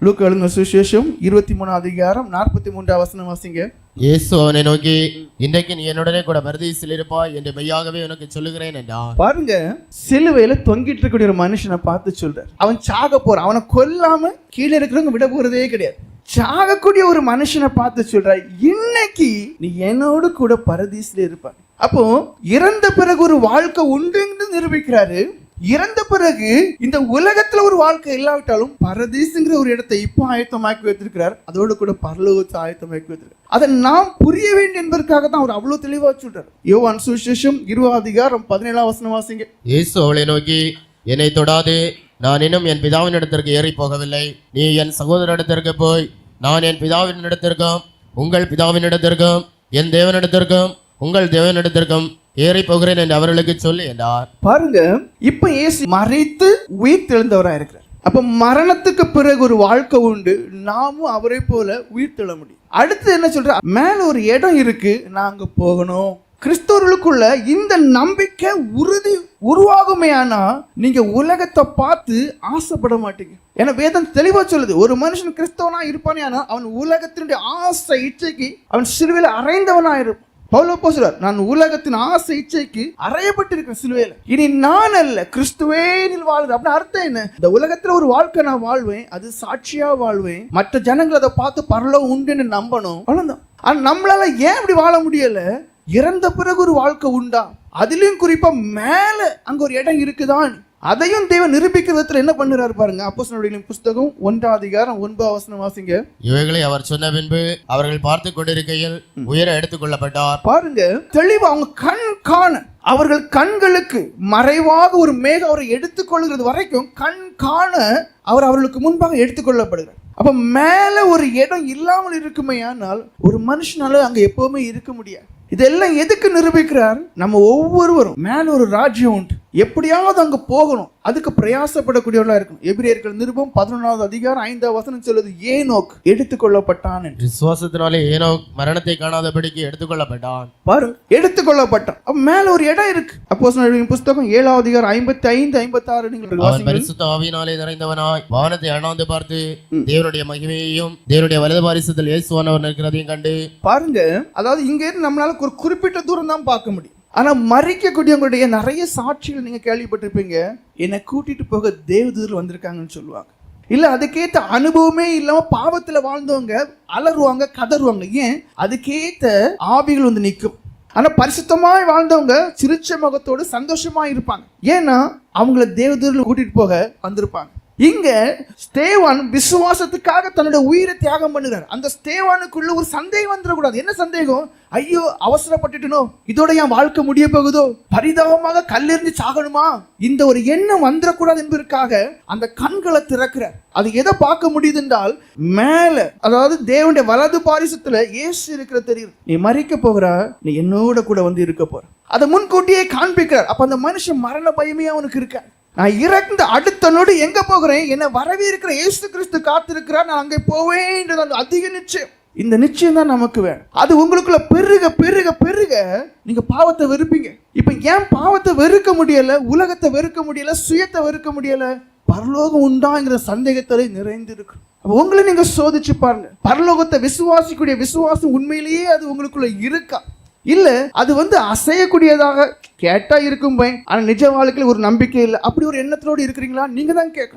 லூக்கா எழுதின சுவிசேஷம் 23 வசனம் வாசிங்க. இயேசு அவனை நோக்கி, இன்றைக்கு நீ என்னுடனே கூட பரதீசில் இருப்பாய் என்று மெய்யாகவே உனக்கு சொல்லுகிறேன் என்றார். பாருங்க, சிலுவையில தொங்கிட்டு இருக்கக்கூடிய ஒரு மனுஷனை பார்த்து சொல்றார். அவன் சாக போறான். அவனை கொல்லாம கீழே இருக்கிறவங்க விட போறதே கிடையாது. சாகக்கூடிய ஒரு மனுஷனை பார்த்து சொல்றார், இன்னைக்கு நீ என்னோடு கூட பரதீசில இருப்பாய். அப்போ இறந்த பிறகு ஒரு வாழ்க்கை உண்டு நிரூபிக்கிறாரு. இறந்த பிறகு இந்த உலகத்துல ஒரு வாழ்க்கை இல்லாவிட்டாலும் பரதீசுங்கிற ஒரு இடத்தை இப்போ ஆயத்தமாக்கி வைத்திருக்கிறார். அதோடு கூட பரலோகத்தை ஆயத்தமாக்கி வைத்திருக்கிறார். அதை நாம் புரிய வேண்டும் என்பதற்காக தான் அவர் அவ்வளவு தெளிவா சொல்றார். யோவான் சுவிசேஷம் 20:17 வசனம் வாசிங்க. இயேசு அவளை நோக்கி, என்னை தொடாதே, நான் இன்னும் என் பிதாவின் இடத்திற்கு ஏறி போகவில்லை. நீ என் சகோதரனிடத்திற்கு போய், நான் என் பிதாவின் இடத்திற்கும் உங்கள் பிதாவின் இடத்திற்கும் என் தேவனிடத்திற்கும் உங்கள் தேவனிடத்திற்கும் ஏறி போகிறேன் என்று அவர்களுக்கு சொல்லி என்றார். பாருங்க, இப்ப இயேசு மரித்து உயிர் தெழுந்தவரா இருக்கிறார். அப்ப மரணத்துக்கு பிறகு ஒரு வாழ்க்கை உண்டு. நாமும் அவரை போல உயிர் தெழ முடியும். அடுத்து என்ன சொல்ற, மேல ஒரு இடம் இருக்கு, நாங்க போகணும். கிறிஸ்தவர்களுக்குள்ள இந்த நம்பிக்கை உறுதி உருவாகுமே. ஆனா நீங்க உலகத்தை பார்த்து ஆசைப்பட மாட்டீங்க. ஏன்னா வேதம் தெளிவா சொல்லுது, ஒரு மனுஷன் கிறிஸ்தவனா இருப்பானே ஆனா அவன் உலகத்தினுடைய ஆசை இச்சைக்கு அவன் சிலுவையில அறைந்தவனா இருப்பான். பவுல் அப்போஸ்தலர், நான் உலகத்தின் ஆசை இச்சைக்கு அறையப்பட்டிருக்கிறேன் சிலுவையில. இனி நான் அல்ல, கிறிஸ்துவே என்னில் வாழ்கிறேன். அப்படின்னு அர்த்தம் என்ன? இந்த உலகத்துல ஒரு வாழ்க்கை நான் வாழ்வேன், அது சாட்சியா வாழ்வேன். மற்ற ஜனங்கள் அதை பார்த்து பரலோகம் உண்டுன்னு நம்பணும், அவ்வளவுதான். ஆனா நம்மளால ஏன் இப்படி வாழ முடியல? இறந்த பிறகு ஒரு வாழ்க்கை உண்டா? அதிலும் குறிப்பா மேல அங்க ஒரு இடம் இருக்குதான். அதையும் தேவன் நிரூபிக்கிற விதத்துல என்ன பண்ணுறாரு பாருங்க. அப்போஸ்தலர்களின் புஸ்தகம் 1:9 வாசிங்க. இவைகளை அவர் சொன்ன பின்பு அவர்கள் பார்த்து கொண்டிருக்கையில் உயர எடுத்துக் கொள்ளப்பட்டார். பாருங்க, தெளிவா அவங்க கண் காண, அவர்கள் கண்களுக்கு மறைவாக ஒரு மேகம் அவரை எடுத்துக்கொள்கிறது வரைக்கும் கண் காண அவர் அவர்களுக்கு முன்பாக எடுத்துக்கொள்ளப்படுகிறார். அப்ப மேல ஒரு இடம் இல்லாமல் இருக்குமே, ஆனால் ஒரு மனுஷனால அங்க எப்பவுமே இருக்க முடியாது. இதெல்லாம் எதுக்கு நிரூபிக்கிறார்? நம்ம ஒவ்வொருவரும் மேல ஒரு ராஜ்யம் உண்டு, எப்படியாவது அங்க போகணும், அதுக்கு பிரயாசப்படக்கூடியவர்களா இருக்கணும். எபிரேயர்கள் நிருபம் 11:5 சொல்லுது, ஏனோக் எடுத்துக்கொள்ளப்பட்டான் என்று. விசுவாசத்தினாலே ஏனோக் மரணத்தை காணாதபடிக்கு எடுத்துக்கொள்ளப்பட்டான். பாருங்க, எடுத்துக்கொள்ளப்பட்டான். மேல ஒரு இடம் இருக்கு. அப்போஸ்தலர்களின் புஸ்தகம் 7:55-56 நீங்கள் வாசிங்க. பரிசுத்த ஆவியினாலே நிறைந்தவனாய் வானத்தை அண்ணாந்து பார்த்து தேவனுடைய மகிமையையும் தேவனுடைய வலது பாரிசத்தில் இயேசுவானவர் இருக்கிறதையும் கண்டு. பாருங்க, அதாவது இங்க இருந்து நம்மளால ஒரு குறிப்பிட்ட தூரம் தான் பார்க்க முடியும். ஆனா மரிக்கக்கூடியவங்களுடைய நிறைய சாட்சிகள் நீங்க கேள்விப்பட்டிருப்பீங்க. என்னை கூட்டிட்டு போக தேவதூதர் வந்திருக்காங்கன்னு சொல்லுவாங்க. இல்ல அதுக்கேத்த அனுபவமே இல்லாம பாவத்துல வாழ்ந்தவங்க அலறுவாங்க, கதறுவாங்க. ஏன்? அதுக்கேத்த ஆவிகள் வந்து நிற்கும். ஆனா பரிசுத்தமாய் வாழ்ந்தவங்க சிரிச்ச முகத்தோடு சந்தோஷமா இருப்பாங்க. ஏன்னா அவங்கள தேவதூதர்கள் கூட்டிட்டு போக வந்திருப்பாங்க. இங்க ஸ்தேவான் விசுவாசத்துக்காக தன்னுடைய உயிரை தியாகம் பண்ணுகிறார். அந்த ஸ்தேவானுக்குள்ள ஒரு சந்தேகம் வந்துடக்கூடாது. என்ன சந்தேகம்? ஐயோ, அவசரப்பட்டுட்டனோ, இதோட என் வாழ்க்கை முடிய போகுதோ, பரிதாபமாக கல்லெறிஞ்சு சாகணுமா, இந்த ஒரு எண்ணம் வந்துடக்கூடாது என்பதற்காக அந்த கண்களை திறக்கிறார். அது எதை பார்க்க முடியுது என்றால், மேல, அதாவது தேவனுடைய வலது பாரிசத்துல இயேசு இருக்கிற தெரியுது. நீ மரிக்க போகிற, நீ என்னோட கூட வந்து இருக்க போற, அதை முன்கூட்டியே காண்பிக்கிறார். அப்ப அந்த மனுஷன் மரண பயமே அவனுக்கு இருக்க. நான் இறந்த அடுத்த நொடி எங்க போகிறேன்? என்ன வரவே இருக்கிற இயேசு கிறிஸ்து காத்திருக்கிறார், நான் அங்கே போவேன். அதிக நிச்சயம். இந்த நிச்சயம் தான் நமக்கு வேணும். அது உங்களுக்குள்ள பெருக பெருக பெருக நீங்க பாவத்தை வெறுப்பீங்க. இப்ப ஏன் பாவத்தை வெறுக்க முடியல? உலகத்தை வெறுக்க முடியல, சுயத்தை வெறுக்க முடியல? பரலோகம் உண்டாங்கிற சந்தேகத்திலே நிறைந்து இருக்கு. உங்களை நீங்க சோதிச்சு பாருங்க. பரலோகத்தை விசுவாசிக்கூடிய விசுவாசம் உண்மையிலேயே அது உங்களுக்குள்ள இருக்கா? இல்ல அது அசையக்கூடியதாக கேட்டா இருக்கும், ஆனா நிஜ வாழ்க்கையில் ஒரு நம்பிக்கை இல்லை, அப்படி ஒரு எண்ணத்தோடு இருக்கிறீங்களா? நீங்க தான் கேட்கணும்.